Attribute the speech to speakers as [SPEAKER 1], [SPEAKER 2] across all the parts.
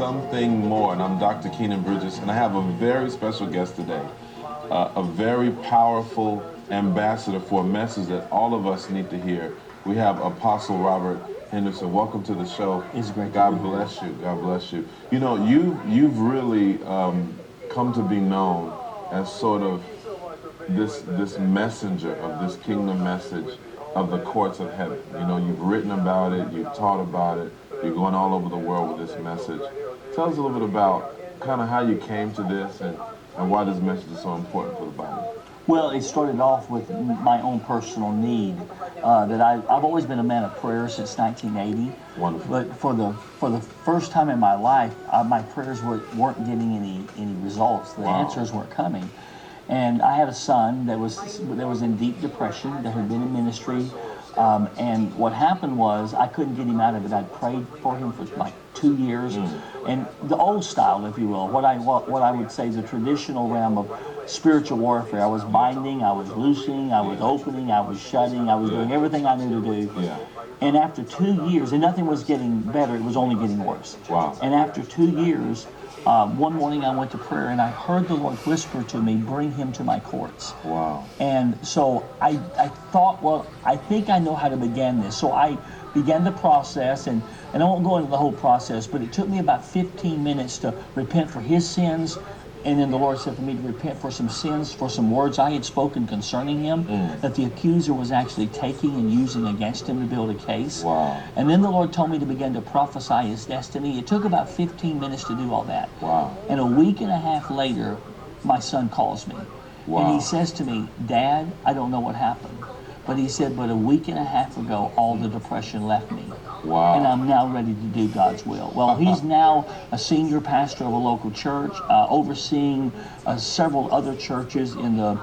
[SPEAKER 1] something more. And I'm Dr. Keenan Bridges, and I have a very special guest today, a very powerful ambassador for a message that all of us need to hear. We have Apostle Robert Henderson. Welcome to the show.
[SPEAKER 2] It's great.
[SPEAKER 1] God bless you. God bless you. You know, you've really come to be known as sort of this messenger of this kingdom message of the courts of heaven. You know, you've written about it, you've taught about it, you're going all over the world with this message. Tell us a little bit about kind of how you came to this and why this message is so important for the body.
[SPEAKER 2] Well, it started off with my own personal need. That I've always been a man of prayer since 1980.
[SPEAKER 1] Wonderful.
[SPEAKER 2] But for the first time in my life, my prayers weren't getting any results. The answers weren't coming. And I had a son that was in deep depression, that had been in ministry. And what happened was I couldn't get him out of it. I'd prayed for him for like 2 years. And the old style, if you will, what I would say the traditional realm of spiritual warfare. I was binding, I was loosing, I was opening, I was shutting, I was doing everything I knew to do.
[SPEAKER 1] Yeah.
[SPEAKER 2] And after 2 years, and nothing was getting better, it was only getting worse.
[SPEAKER 1] Wow.
[SPEAKER 2] And after 2 years, one morning I went to prayer and I heard the Lord whisper to me, bring him to my courts.
[SPEAKER 1] Wow.
[SPEAKER 2] And so I thought, well, I think I know how to begin this. So I began the process, and I won't go into the whole process, but it took me about 15 minutes to repent for his sins. And then the Lord said for me to repent for some sins, for some words I had spoken concerning him, that the accuser was actually taking and using against him to build a case.
[SPEAKER 1] Wow.
[SPEAKER 2] And then the Lord told me to begin to prophesy his destiny. It took about 15 minutes to do all that.
[SPEAKER 1] Wow.
[SPEAKER 2] And a week and a half later, my son calls me.
[SPEAKER 1] Wow.
[SPEAKER 2] And he says to me, Dad, I don't know what happened. But he said, but a week and a half ago, all the depression left me.
[SPEAKER 1] Wow.
[SPEAKER 2] And I'm now ready to do God's will. Well, he's now a senior pastor of a local church, overseeing several other churches in the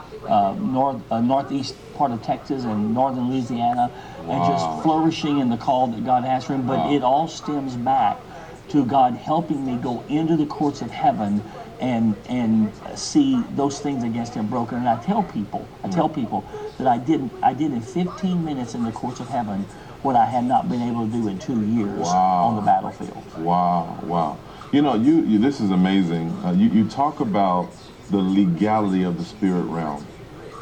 [SPEAKER 2] northeast part of Texas and northern Louisiana, and just flourishing in the call that God has for him. But it all stems back to God helping me go into the courts of heaven and see those things against him broken. And I tell people that I did in 15 minutes in the courts of heaven what I had not been able to do in 2 years on the battlefield.
[SPEAKER 1] Wow, wow. You know, you this is amazing. You talk about the legality of the spirit realm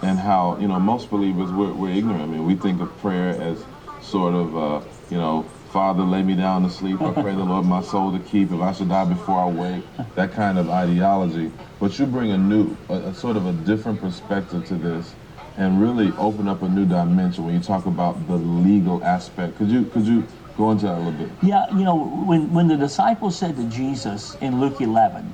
[SPEAKER 1] and how, you know, most believers, we're ignorant. I mean, we think of prayer as sort of, you know, Father, lay me down to sleep. I pray the Lord my soul to keep. If I should die before I wake, that kind of ideology. But you bring a sort of a different perspective to this, and really open up a new dimension when you talk about the legal aspect. Could you go into that a little bit?
[SPEAKER 2] Yeah, you know, when the disciples said to Jesus in Luke 11,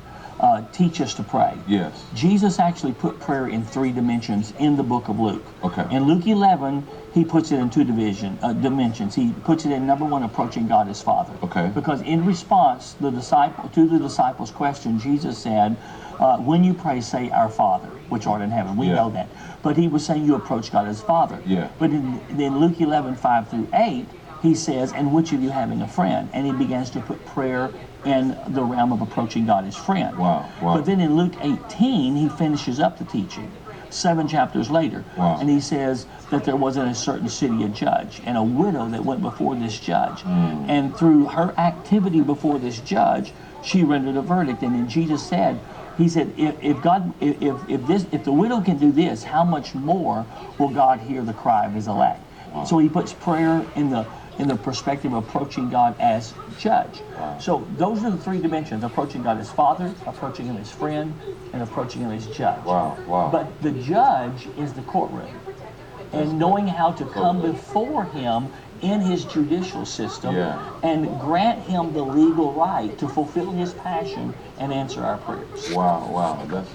[SPEAKER 2] teach us to pray.
[SPEAKER 1] Yes.
[SPEAKER 2] Jesus actually put prayer in 3 dimensions in the book of Luke.
[SPEAKER 1] Okay.
[SPEAKER 2] In Luke 11, he puts it in 2 dimensions. He puts it in number 1, approaching God as Father.
[SPEAKER 1] Okay.
[SPEAKER 2] Because in response to the disciples' question, Jesus said, when you pray, say, Our Father, which art in heaven. We know that. But he was saying you approach God as Father.
[SPEAKER 1] Yeah.
[SPEAKER 2] But in Luke 11, 5 through 8, he says, and which of you having a friend? And he begins to put prayer in the realm of approaching God as friend.
[SPEAKER 1] Wow, wow.
[SPEAKER 2] But then in Luke 18, he finishes up the teaching 7 chapters later.
[SPEAKER 1] Wow.
[SPEAKER 2] And he says that there was in a certain city a judge and a widow that went before this judge. And through her activity before this judge, she rendered a verdict. And then Jesus said, he said, if the widow can do this, how much more will God hear the cry of his elect? Wow. So he puts prayer in the perspective of approaching God as judge. Wow. So those are the 3 dimensions: approaching God as Father, approaching him as friend, and approaching him as judge.
[SPEAKER 1] Wow, wow.
[SPEAKER 2] But the judge is the courtroom. And knowing how to come before him in his judicial system and grant him the legal right to fulfill his passion and answer our prayers.
[SPEAKER 1] Wow, wow.